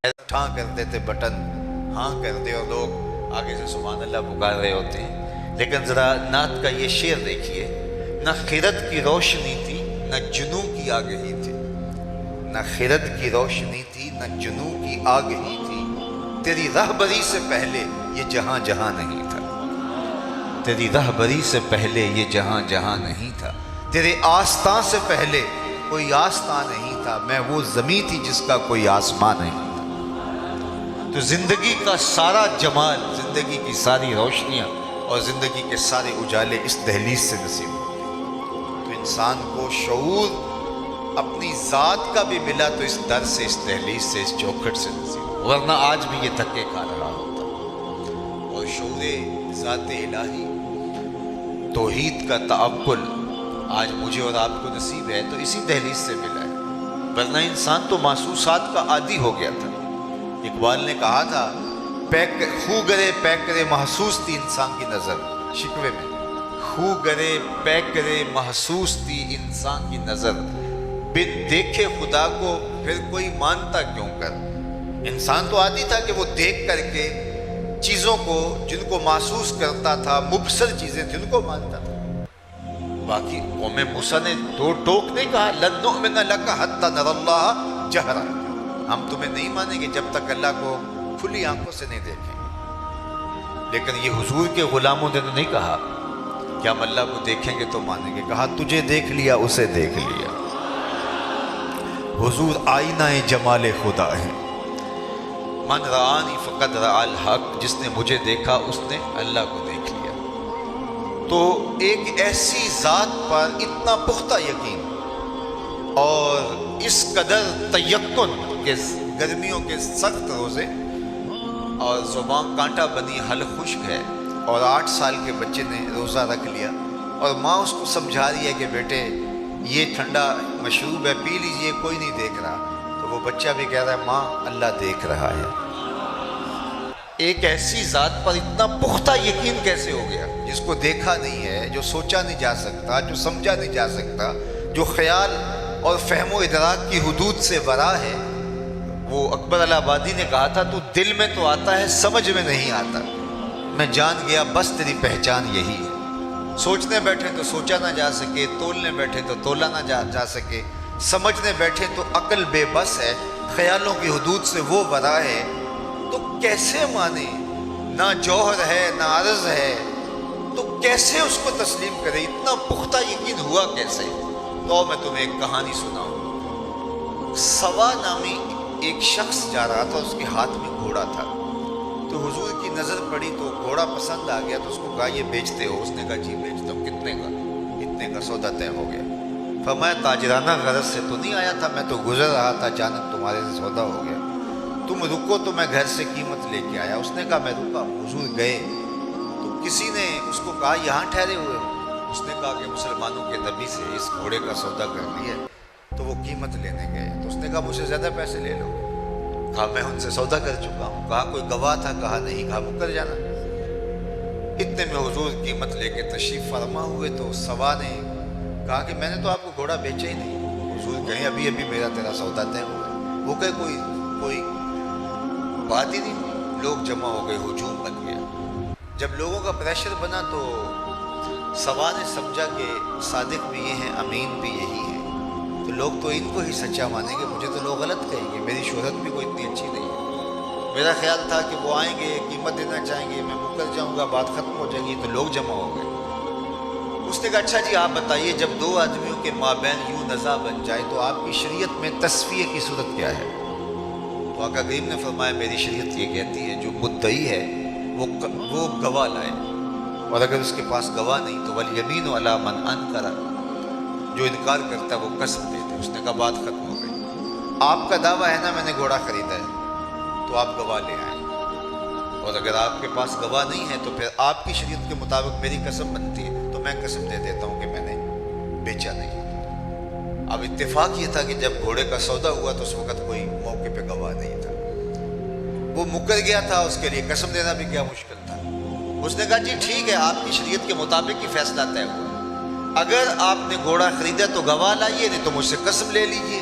ٹھاں کرتے تھے بٹن ہاں کر دے اور لوگ آگے سے سبحان اللہ پکار رہے ہوتے ہیں. لیکن ذرا نعت کا یہ شعر دیکھیے. نہ خرد کی روشنی تھی نہ جنوں کی آگہی تھی. نہ خرد کی روشنی تھی نہ جنوں کی آگہی تھی. تیری رہبری سے پہلے یہ جہاں جہاں نہیں تھا. تیری رہبری سے پہلے یہ جہاں جہاں نہیں تھا. تیرے آستاں سے پہلے کوئی آستاں نہیں تھا. میں وہ زمین تھی جس کا کوئی آسمان نہیں تھا. تو زندگی کا سارا جمال، زندگی کی ساری روشنیاں اور زندگی کے سارے اجالے اس دہلیز سے نصیب ہوتے ہیں. تو انسان کو شعور اپنی ذات کا بھی ملا تو اس در سے، اس دہلیز سے، اس چوکھٹ سے نصیب ہو، ورنہ آج بھی یہ دھکے کھا رہا ہوتا. اور شعور ذات الہی، توحید کا تعقل آج مجھے اور آپ کو نصیب ہے تو اسی دہلیز سے ملا ہے. ورنہ انسان تو محسوسات کا عادی ہو گیا تھا. اقبال نے کہا تھا خو گرے پے کرے محسوس تھی انسان کی نظر. شکوے میں خو گرے پے کرے محسوس تھی انسان کی نظر. بن دیکھے خدا کو پھر کوئی مانتا کیوں کر. انسان تو عادی تھا کہ وہ دیکھ کر کے چیزوں کو جن کو محسوس کرتا تھا، مبصر چیزیں تھیں، ان کو مانتا تھا. باقی قوم موسیٰ نے دو ٹوک نہیں کہا لن نؤمن لک حتی نری اللہ جہرا. ہم تمہیں نہیں مانیں گے جب تک اللہ کو کھلی آنکھوں سے نہیں دیکھیں گے. لیکن یہ حضور کے غلاموں نے نہیں کہا کہ ہم اللہ کو دیکھیں گے تو مانیں گے. کہا تجھے دیکھ لیا اسے دیکھ لیا. حضور آئینہ جمال خدا ہے. من رآنی فقد رأى الحق. جس نے مجھے دیکھا اس نے اللہ کو دیکھ لیا. تو ایک ایسی ذات پر اتنا پختہ یقین اور اس قدر تیقن کہ گرمیوں کے سخت روزے اور زبان کانٹا بنی حل خشک ہے اور 8 سال کے بچے نے روزہ رکھ لیا اور ماں اس کو سمجھا رہی ہے کہ بیٹے یہ ٹھنڈا مشروب ہے پی لیجئے، کوئی نہیں دیکھ رہا. تو وہ بچہ بھی کہہ رہا ہے ماں اللہ دیکھ رہا ہے. ایک ایسی ذات پر اتنا پختہ یقین کیسے ہو گیا جس کو دیکھا نہیں ہے، جو سوچا نہیں جا سکتا، جو سمجھا نہیں جا سکتا، جو خیال اور فہم و ادراک کی حدود سے ورا ہے. وہ اکبر الہ آبادی نے کہا تھا تو دل میں تو آتا ہے سمجھ میں نہیں آتا. میں جان گیا بس تیری پہچان یہی ہے. سوچنے بیٹھے تو سوچا نہ جا سکے، تولنے بیٹھے تو تولا نہ جا سکے، سمجھنے بیٹھے تو عقل بے بس ہے، خیالوں کی حدود سے وہ ورا ہے. تو کیسے مانے؟ نہ جوہر ہے نہ عرض ہے تو کیسے اس کو تسلیم کرے؟ اتنا پختہ یقین ہوا کیسے؟ تو میں تمہیں ایک کہانی سناؤں. سوا نامی ایک شخص جا رہا تھا، اس کے ہاتھ میں گھوڑا تھا. تو حضور کی نظر پڑی تو گھوڑا پسند آ گیا تو اس کو کہا یہ بیچتے ہو؟ اس نے کہا جی بیچتا ہوں. کتنے کا؟ اتنے کا. سودا طے ہو گیا. فرمایا تاجرانہ غرض سے تو نہیں آیا تھا، میں تو گزر رہا تھا، اچانک تمہارے سے سودا ہو گیا. تم رکو تو میں گھر سے قیمت لے کے آیا. اس نے کہا میں رکا. حضور گئے تو کسی نے اس کو کہا یہاں ٹھہرے ہوئے ہو؟ اس نے کہا کہ مسلمانوں کے نبی سے اس گھوڑے کا سودا کر لیا. تو وہ قیمت لینے گئے تو اس نے کہا مجھ سے زیادہ پیسے لے لو. کہا میں ان سے سودا کر چکا ہوں. کہا کوئی گواہ تھا؟ کہا نہیں. کہا مکر جانا. اتنے میں حضور قیمت لے کے تشریف فرما ہوئے تو سوا نے کہا کہ میں نے تو آپ کو گھوڑا بیچا ہی نہیں. حضور کہیں ابھی ابھی میرا تیرا سودا طے ہوا. وہ کہے کوئی بات ہی نہیں. لوگ جمع ہو گئے، ہجوم بن گیا. جب لوگوں کا پریشر بنا تو سوا نے سمجھا کہ صادق بھی یہ ہیں، امین بھی یہی ہیں، تو لوگ تو ان کو ہی سچا مانیں گے، مجھے تو لوگ غلط کہیں گے، میری شہرت بھی کوئی اتنی اچھی نہیں ہے. میرا خیال تھا کہ وہ آئیں گے، قیمت دینا چاہیں گے، میں مکر جاؤں گا، بات ختم ہو جائے گی. تو لوگ جمع ہو گئے. اس نے کہا اچھا جی آپ بتائیے جب دو آدمیوں کے مابین یوں نزاع بن جائے تو آپ کی شریعت میں تصفیہ کی صورت کیا ہے؟ تو آقا کریم نے فرمایا میری شریعت یہ کہتی ہے جو مدعی ہے وہ گواہ لائے، اور اگر اس کے پاس گواہ نہیں تو والیمین علی من انکر، جو انکار کرتا ہے وہ قسم دے دے. اس نے کہا بات ختم ہو گئی. آپ کا دعویٰ ہے نا میں نے گھوڑا خریدا ہے تو آپ گواہ لے آئیں، اور اگر آپ کے پاس گواہ نہیں ہے تو پھر آپ کی شریعت کے مطابق میری قسم بنتی ہے تو میں قسم دے دیتا ہوں کہ میں نے بیچا نہیں. اب اتفاق یہ تھا کہ جب گھوڑے کا سودا ہوا تو اس وقت کوئی موقع پہ گواہ نہیں تھا. وہ مکر گیا تھا، اس کے لیے قسم دینا بھی کیا مشکل تھا. اس نے کہا جی ٹھیک ہے آپ کی شریعت کے مطابق ہی فیصلہ طے ہوا. اگر آپ نے گھوڑا خریدا تو گواہ لائیے، نہیں تو مجھ سے قسم لے لیجئے.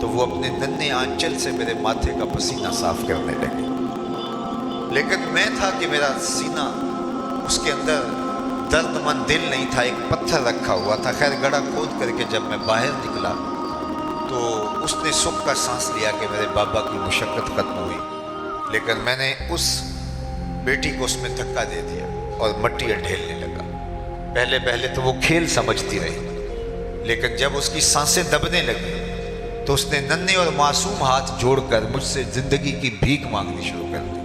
تو وہ اپنے ننھے آنچل سے میرے ماتھے کا پسینہ صاف کرنے لگے، لیکن میں تھا کہ میرا سینہ اس کے اندر درد مند دل نہیں تھا، ایک پتھر رکھا ہوا تھا۔ خیر گڑھا کھود کر کے جب میں باہر نکلا تو اس نے سکھ کا سانس لیا کہ میرے بابا کی مشقت ختم ہوئی، لیکن میں نے اس بیٹی کو اس میں دھکا دے دیا اور مٹی ڈھیلنے لگا۔ پہلے تو وہ کھیل سمجھتی رہی، لیکن جب اس کی سانسیں دبنے لگی تو اس نے ننھے اور معصوم ہاتھ جوڑ کر مجھ سے زندگی کی بھیک مانگنی شروع کر دی۔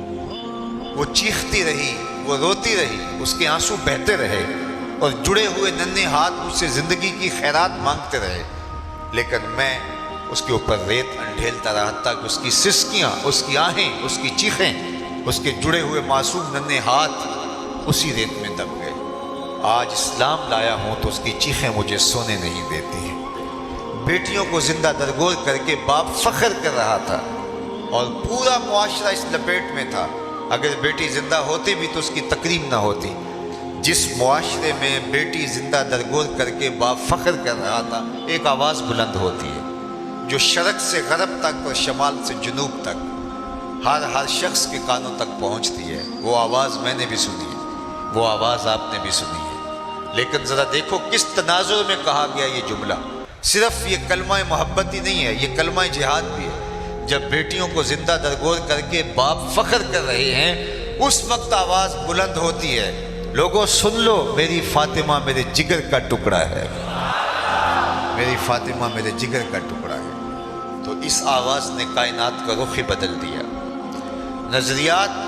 وہ چیختی رہی، وہ روتی رہی، اس کے آنسو بہتے رہے اور جڑے ہوئے ننھے ہاتھ مجھ سے زندگی کی خیرات مانگتے رہے، لیکن میں اس کے اوپر ریت انڈھیلتا رہا تاکہ اس کی سسکیاں، اس کی آہیں، اس کی چیخیں، اس کے جڑے ہوئے معصوم ننھے ہاتھ اسی ریت میں دب گئے۔ آج اسلام لایا ہوں تو اس کی چیخیں مجھے سونے نہیں دیتی ہیں۔ بیٹیوں کو زندہ درگور کر کے باپ فخر کر رہا تھا اور پورا معاشرہ اس لپیٹ میں تھا، اگر بیٹی زندہ ہوتی بھی تو اس کی تکریم نہ ہوتی۔ جس معاشرے میں بیٹی زندہ درگور کر کے باپ فخر کر رہا تھا، ایک آواز بلند ہوتی ہے جو شرق سے غرب تک اور شمال سے جنوب تک ہر شخص کے کانوں تک پہنچتی ہے۔ وہ آواز میں نے بھی سنی ہے، وہ آواز آپ نے بھی سنی ہے، لیکن ذرا دیکھو کس تناظر میں کہا گیا یہ جملہ۔ صرف یہ کلمہ محبت ہی نہیں ہے، یہ کلمہ جہاد بھی ہے۔ جب بیٹیوں کو زندہ درگور کر کے باپ فخر کر رہے ہیں، اس وقت آواز بلند ہوتی ہے، لوگوں سن لو، میری فاطمہ میرے جگر کا ٹکڑا ہے، میری فاطمہ میرے جگر کا ٹکڑا ہے۔ تو اس آواز نے کائنات کا رخ ہی بدل دیا۔ نظریات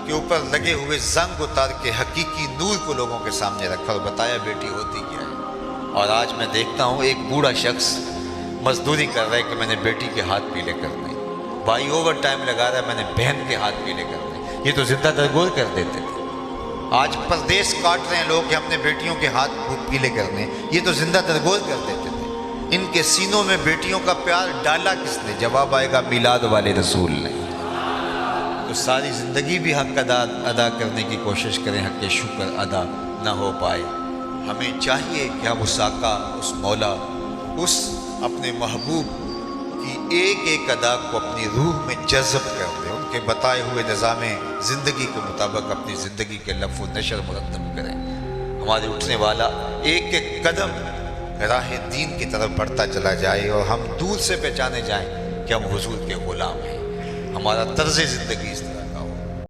کے اوپر لگے ہوئے زنگ اتار کے حقیقی نور کو لوگوں کے سامنے رکھا اور بتایا بیٹی ہوتی کیا ہے۔ اور آج میں دیکھتا ہوں ایک بوڑھا شخص مزدوری کر رہا ہے کہ میں نے بیٹی کے ہاتھ پیلے کرنے، بھائی اوور ٹائم لگا رہا ہے میں نے بہن کے ہاتھ پیلے کرنے۔ یہ تو زندہ درگور کر دیتے تھے۔ آج پردیس کاٹ رہے ہیں لوگ کہ اپنے بیٹیوں کے ہاتھ پیلے کرنے، یہ تو زندہ درگور کر دیتے تھے۔ ان کے سینوں میں بیٹیوں کا پیار ڈالا کس نے؟ جواب آئے گا میلاد والے رسول نے۔ تو ساری زندگی بھی حق ادا کرنے کی کوشش کریں، حق شکر ادا نہ ہو پائے۔ ہمیں چاہیے کہ ہم اس آقا، اس مولا، اس اپنے محبوب کی ایک ایک ادا کو اپنی روح میں جذب کر دیں، ان کے بتائے ہوئے نظام زندگی کے مطابق اپنی زندگی کے لف و نشر مرتب کریں۔ ہمارے اٹھنے والا ایک ایک قدم راہ دین کی طرف بڑھتا چلا جائے اور ہم دور سے پہچانے جائیں کہ ہم حضور کے غلام ہیں۔ ہمارا طرز زندگی اس